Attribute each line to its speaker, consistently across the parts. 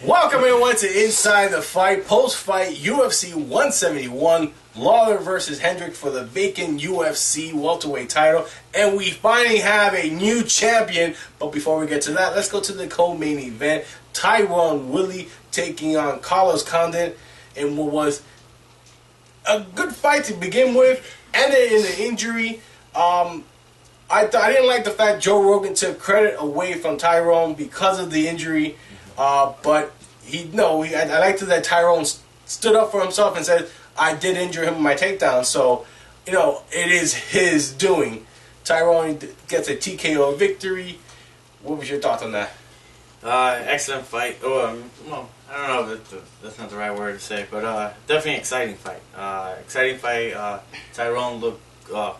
Speaker 1: Welcome everyone to Inside the Fight, post-fight UFC 171, Lawler versus Hendricks for the vacant UFC welterweight title, and we finally have a new champion. But before we get to that, let's go to the co-main event. Tyrone Woodley taking on Condit in what was a good fight to begin with, ended in an injury. I didn't like the fact Joe Rogan took credit away from Tyrone because of the injury. But I liked that Tyrone stood up for himself and said, I did injure him in my takedown, so, it is his doing. Tyrone gets a TKO victory. What was your thoughts on that?
Speaker 2: Excellent fight. Well, I don't know if that's not the right word to say, but definitely exciting fight. Tyrone looked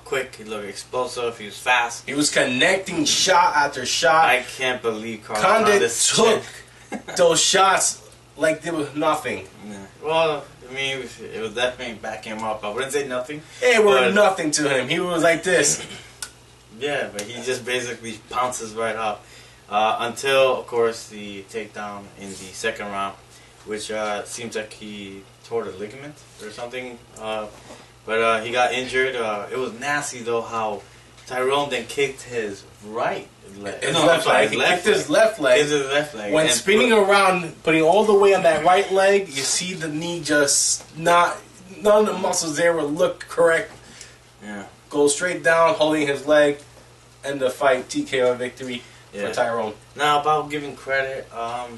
Speaker 2: quick, he looked explosive, he was fast.
Speaker 1: He was connecting shot after shot.
Speaker 2: I can't believe
Speaker 1: Condit took those shots like there was nothing.
Speaker 2: Yeah. Well, I mean, it was definitely backing him up. I wouldn't say nothing.
Speaker 1: It was nothing to him. He was like this.
Speaker 2: Yeah, but he just basically bounces right up. Until, of course, the takedown in the second round, which seems like he tore the ligament or something. But he got injured. It was nasty, though, how Tyrone then kicked his right leg.
Speaker 1: His left leg. He kicked his left leg.
Speaker 2: His left leg.
Speaker 1: When spinning around, putting all the weight on that right leg, you see the knee just none of the muscles there will look correct.
Speaker 2: Yeah. Goes
Speaker 1: straight down, holding his leg, end the fight, TKO victory for Tyrone.
Speaker 2: Now, about giving credit, I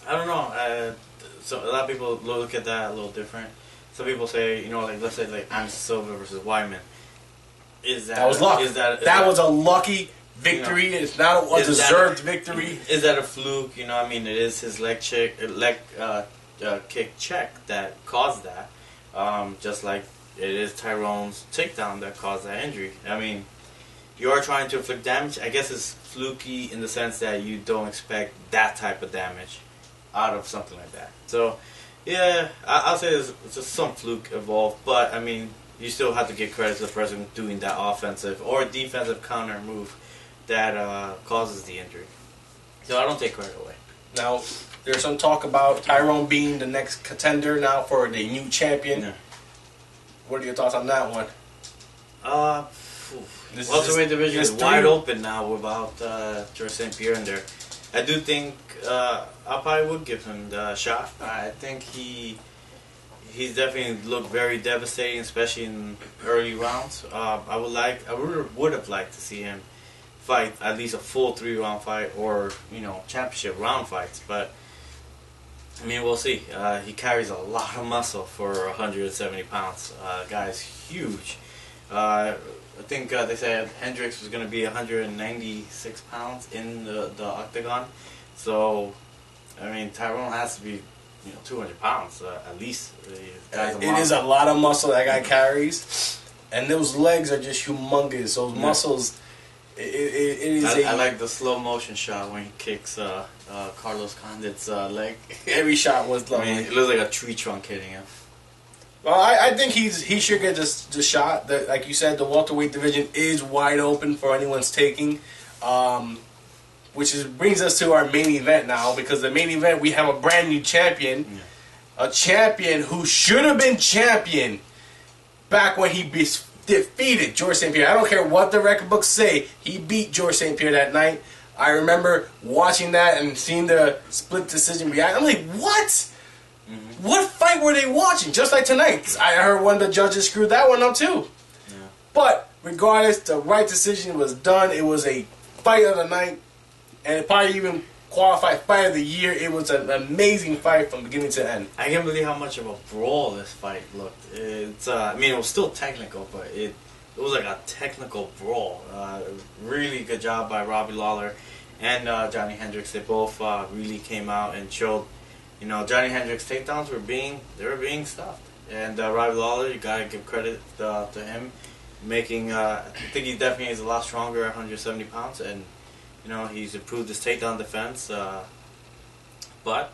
Speaker 2: don't know. So a lot of people look at that a little different. Some people say, let's say Anderson Silva versus Wyman.
Speaker 1: That was luck. That was a lucky victory. It's not a deserved victory.
Speaker 2: Is that a fluke? It is his leg kick check that caused that. Just like it is Tyrone's takedown that caused that injury. You are trying to inflict damage. I guess it's fluky in the sense that you don't expect that type of damage out of something like that. So, yeah, I'll say there's just some fluke involved, but you still have to give credit to the person doing that offensive or defensive counter move that causes the injury. So I don't take credit away.
Speaker 1: Now, there's some talk about Tyrone being the next contender now for the new champion. Yeah. What are your thoughts on that one?
Speaker 2: Welterweight division is wide open now without George St. Pierre in there. I do think I probably would give him the shot. I think he's definitely looked very devastating, especially in early rounds. I would have liked to see him fight at least a full 3-round fight or championship round fights. But we'll see. He carries a lot of muscle for 170 pounds. Guy's huge. I think they said Hendricks was going to be 196 pounds in the octagon. So, Tyrone has to be 200 pounds at least.
Speaker 1: It is a lot of muscle that guy carries, and those legs are just humongous. Those muscles, it is.
Speaker 2: I like the slow motion shot when he kicks Carlos Condit's leg.
Speaker 1: Every shot was lovely.
Speaker 2: It looks like a tree trunk hitting him.
Speaker 1: Well, I think he should get the shot. Like you said, the welterweight division is wide open for anyone's taking. Which brings us to our main event now, because the main event we have a brand new champion, a champion who should have been champion back when he defeated George St. Pierre. I don't care what the record books say, he beat George St. Pierre that night. I remember watching that and seeing the split decision behind. I'm like, what? What fight were they watching? Just like tonight, I heard one of the judges screwed that one up too. Yeah. But regardless, the right decision was done. It was a fight of the night. And it probably even qualified fight of the year. It was an amazing fight from beginning to end.
Speaker 2: I can't believe how much of a brawl this fight looked. It's it was still technical, but it was like a technical brawl. Really good job by Robbie Lawler and Johny Hendricks. They both really came out and showed, Johny Hendricks' takedowns were being stuffed. And Robbie Lawler, you gotta give credit to him, making. I think he definitely is a lot stronger at 170 pounds and. He's improved his takedown defense, but,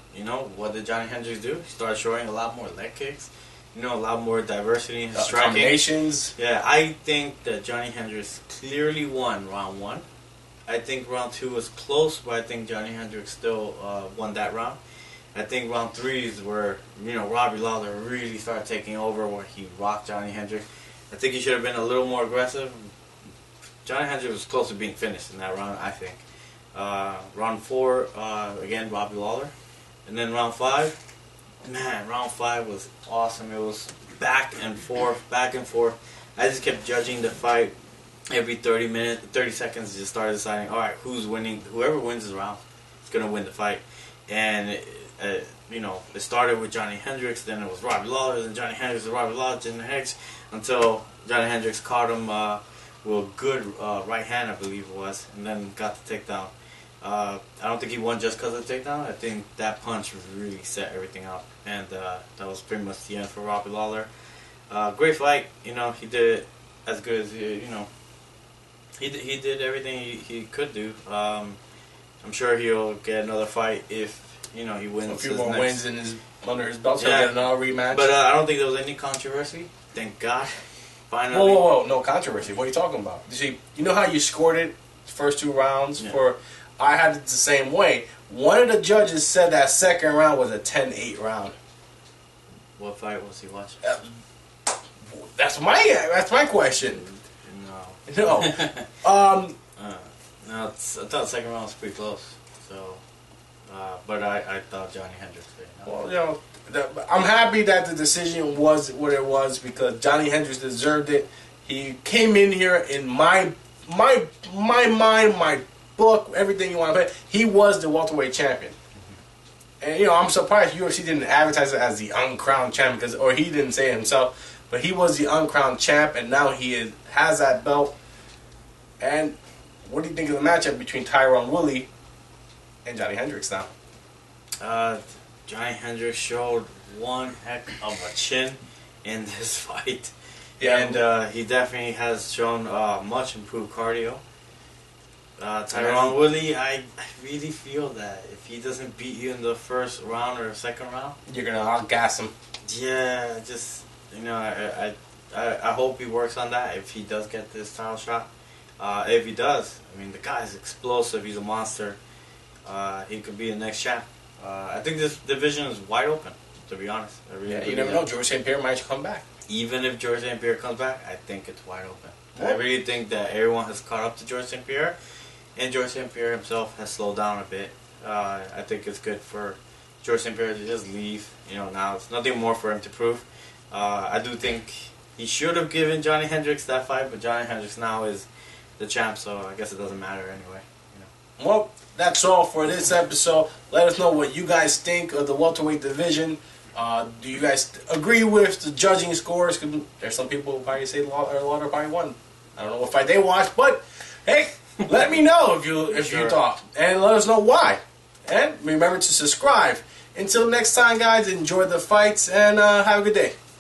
Speaker 2: what did Johny Hendricks do? He started showing a lot more leg kicks, a lot more diversity in his striking.
Speaker 1: Combinations.
Speaker 2: Yeah, I think that Johny Hendricks clearly won round 1. I think round 2 was close, but I think Johny Hendricks still won that round. I think round 3 is where, Robbie Lawler really started taking over, where he rocked Johny Hendricks. I think he should have been a little more aggressive. Johny Hendricks was close to being finished in that round, I think. Round 4, again, Robbie Lawler. And then round 5, man, round 5 was awesome. It was back and forth, back and forth. I just kept judging the fight every 30 seconds. Just started deciding, all right, who's winning? Whoever wins this round is going to win the fight. And, it started with Johny Hendricks, then it was Robbie Lawler, then Johny Hendricks, and Robbie Lawler, Johny Hendricks, until Johny Hendricks caught him with a good right hand, I believe it was, and then got the takedown. I don't think he won just because of the takedown. I think that punch really set everything up, and that was pretty much the end for Robbie Lawler. Great fight. He did it as good as he did everything he could do. I'm sure he'll get another fight if he wins.
Speaker 1: A few more wins under his belt, so he'll get another rematch.
Speaker 2: But I don't think there was any controversy. Thank God. Finally.
Speaker 1: Whoa! No controversy. What are you talking about? You know how you scored it first 2 rounds for. I had it the same way. One of the judges said that second round was a 10-8 round.
Speaker 2: What fight was he watching?
Speaker 1: That's my question. No.
Speaker 2: No, I thought the second round was pretty close. So, but I thought Johny Hendricks did.
Speaker 1: Well, I'm happy that the decision was what it was because Johny Hendricks deserved it. He came in here in my mind, my book, everything you want to put. He was the welterweight champion, and I'm surprised UFC didn't advertise it as the uncrowned champion or he didn't say it himself, but he was the uncrowned champ, and now he has that belt. And what do you think of the matchup between Tyrone Woodley and Johny Hendricks now?
Speaker 2: Johny Hendricks showed one heck of a chin in this fight.
Speaker 1: Yeah.
Speaker 2: And he definitely has shown much improved cardio. Tyrone Woodley, I really feel that if he doesn't beat you in the first round or second round,
Speaker 1: you're going to outgas him.
Speaker 2: Yeah, just, I hope he works on that if he does get this title shot. If he does, the guy's explosive. He's a monster. He could be the next champ. I think this division is wide open, to be honest.
Speaker 1: You never know. George St. Pierre might come back.
Speaker 2: Even if George St. Pierre comes back, I think it's wide open. I really think that everyone has caught up to George St. Pierre, and George St. Pierre himself has slowed down a bit. I think it's good for George St. Pierre to just leave. Now it's nothing more for him to prove. I do think he should have given Johny Hendricks that fight, but Johny Hendricks now is the champ, so I guess it doesn't matter anyway.
Speaker 1: Well, that's all for this episode. Let us know what you guys think of the welterweight division. Do you guys agree with the judging scores? There's some people who probably say Lawler probably won. I don't know what fight they watched, but hey, let me know if you thought, and let us know why. And remember to subscribe. Until next time, guys, enjoy the fights and have a good day.